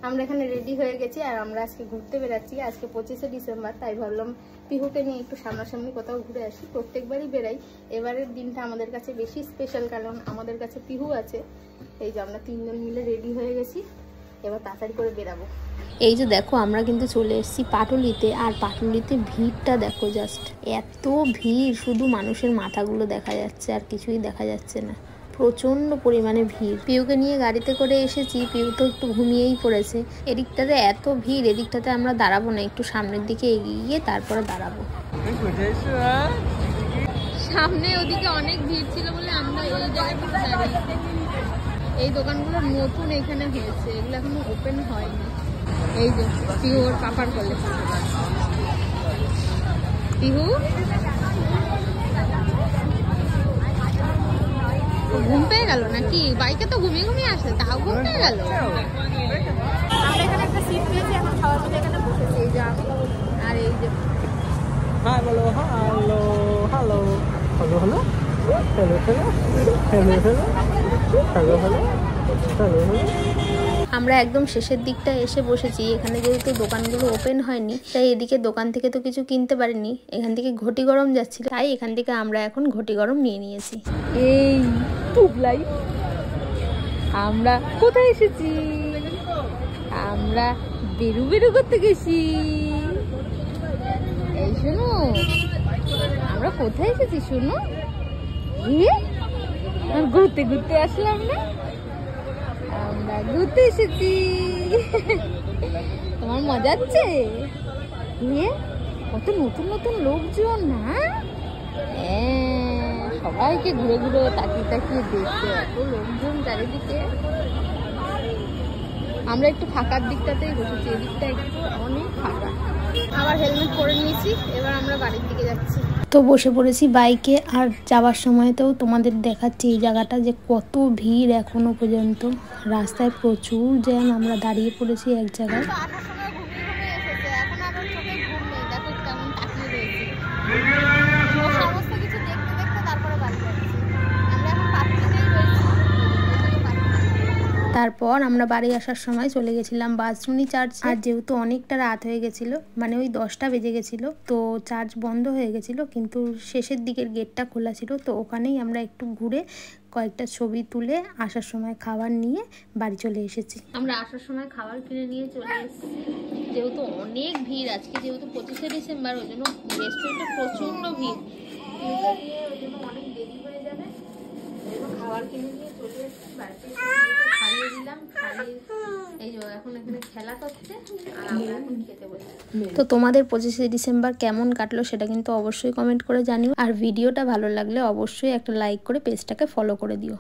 আমরা এখানে রেডি হয়ে গেছি আর আমরা আজকে ঘুরতে বেরাচ্ছি। আজকে 25শে ডিসেম্বর, তাই ভাবলাম পিহুকে নিয়ে একটু সামনাসামনি কোথাও ঘুরে আসি। প্রত্যেকবারই বেরাই, এবারের দিনটা আমাদের কাছে বেশি স্পেশাল, কারণ আমাদের কাছে পিহু আছে। এই যে আমরা 3 জন মিলে রেডি হয়ে গেছি, এবার তাড়াতাড়ি করে বেরাবো। এই যে দেখো আমরা কিন্তু চলে এসেছি পাটুলিতে, আর পাটুলিতে ভিড়টা দেখো, জাস্ট এত ভিড়, শুধু মানুষের মাথাগুলো দেখা যাচ্ছে আর কিছুই দেখা যাচ্ছে না, প্রচণ্ড পরিমাণে ভিড়। পিউকে নিয়ে গাড়িতে করে এসেছি, পিউ তো একটু ঘুমিয়েই পড়েছে। এদিকটাতে এত ভিড়, এদিকটাতে আমরা দাঁড়াবো না, একটু সামনের দিকে এগিয়ে গিয়ে তারপরে দাঁড়াবো। সামনে ওদিকে অনেক ভিড় ছিল বলে আমরা এই জায়গাটা দাঁড়িয়ে। এই দোকানগুলো নতুন এখানে হয়েছে, এগুলো এখনো ওপেন হয়নি। এই যে পিহু ওর পাপার কোলে। পিহু ঘুম পেয়ে গেল নাকি? বাইকে তো ঘুমিয়ে ঘুমিয়ে আসে, তাও ঘুম পেয়ে গেল। আমরা এখানে একটা সিট পেয়েছি, এখন খাওয়ার মধ্যে এখানে বসেছি। এই যে আমি আর এই যে hello hello hello hello hello hello hello hello hello hello. আমরা একদম শেষের দিকটা এসে বসেছি। এখানে যেহেতু দোকানগুলো ওপেন হয়নি, তাই এদিকে দোকান থেকে তো কিছু কিনতে পারিনি। এখান থেকে ঘটি গরম যাচ্ছিল, তাই এখান থেকে আমরা এখন ঘটি গরম নিয়ে নিয়েছি। এই টুবলাই আমরা কোথায় এসেছি? আমরা বেরু বেরু করতে গেছি। এই শোনো, আমরা কোথায় এসেছি শোনো? ঘুরতে ঘুরতে আসলাম না, আমরা ঘুরতে এসেছি। তোমার মজা হচ্ছে? কত নতুন নতুন লোকজন না, সবাইকে ঘুরে ঘুরে তাকিয়ে তাকিয়ে দেখছে, এত লোকজন চারিদিকে। আমরা একটু ফাঁকার দিকটাতেই বসেছি, এদিকটা একটু অনেক ফাঁকা। আবার হেলমেট পরে নিয়েছি, এবার আমরা বাড়ির দিকে যাচ্ছি। তো বসে পড়েছি বাইকে, আর যাওয়ার সময়তেও তোমাদের দেখাচ্ছি এই জায়গাটা যে কত ভিড় এখনো পর্যন্ত। রাস্তায় প্রচুর জ্যাম, আমরা দাঁড়িয়ে পড়েছি এক জায়গায়। আসার সময় ঘুমিয়ে ঘুমিয়ে এসেছে, এখন আর ওর চোখে ঘুম নেই, দেখো কেমন তাকিয়ে রয়েছে। ও সমস্ত কিছু দেখতে দেখতে তারপরে বাড়ি যাচ্ছে। আমরা এখন পার্কিংয়েই রয়েছি। তারপর আমরা বাড়ি আসার সময় চলে গেছিলাম বাসরুনি চার্চ। আর যেহেতু অনেকটা রাত হয়ে গেছিলো, মানে ওই 10টা বেজে গেছিলো, তো চার্চ বন্ধ হয়ে গেছিলো, কিন্তু শেষের দিকের গেটটা খোলা ছিল। তো ওখানেই আমরা একটু ঘুরে কয়েকটা ছবি তুলে আসার সময় খাবার নিয়ে বাড়ি চলে এসেছি। আমরা আসার সময় খাবার কিনে নিয়ে চলে এসেছি, যেহেতু অনেক ভিড় আজকে, যেহেতু 25শে ডিসেম্বর, ওই জন্য রেস্টুরেন্টে প্রচণ্ড ভিড়। ওই জন্য অনেক দেরি হয়ে যাবে, খাবার কিনে নিয়ে চলে এসেছি বাড়িতে। খাইয়ে দিলাম, এই যে এখন এখানে খেলা করছে আর আমরা এখন খেতে বসেছি। তো তোমাদের 25শে ডিসেম্বর কেমন কাটলো সেটা কিন্তু অবশ্যই কমেন্ট করে জানিও, আর ভিডিওটা ভালো লাগলে অবশ্যই একটা লাইক করে পেজটাকে ফলো করে দিও।